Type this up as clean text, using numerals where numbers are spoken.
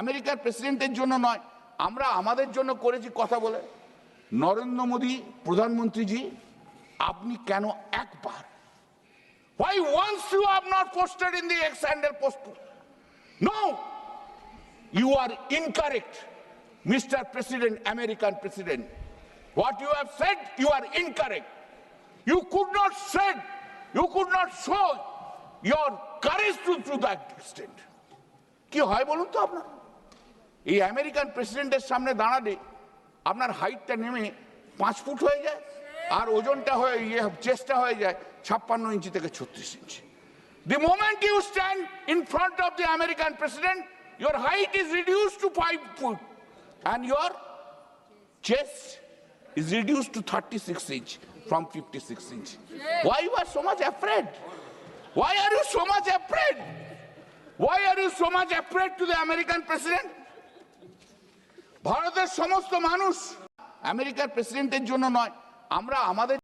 আমেরিকার প্রেসিডেন্টের জন্য নয়, আমরা আমাদের জন্য করেছি কথা বলে। নরেন্দ্র মোদী প্রধানমন্ত্রীজি, আপনি কেন একবার, why once you have not posted in the X handle post? No, you are incorrect, Mr. President, American President. What you have said, you are incorrect. You could not say, you could not show your courage to that extent. কি হয় বলুন তো আপনার? এই American প্রেসিডেন্টের সামনে দাঁড়ালে আপনার হাইটটা নেমে 5 ফুট হয়ে যায়, আর ওজনটা হয়ে চেস্টটা হয়ে যায় 56 ইঞ্চি থেকে 36 ইঞ্চি। The moment you stand in front of the American president, your height is reduced to 5 foot and your chest is reduced to 36 inch from 56 inch. Why you are so much afraid? Why are you so much afraid? Why are you so much afraid to the American president? ভারতের সমস্ত মানুষ আমেরিকার প্রেসিডেন্টের জন্য নয়, আমরা আমাদের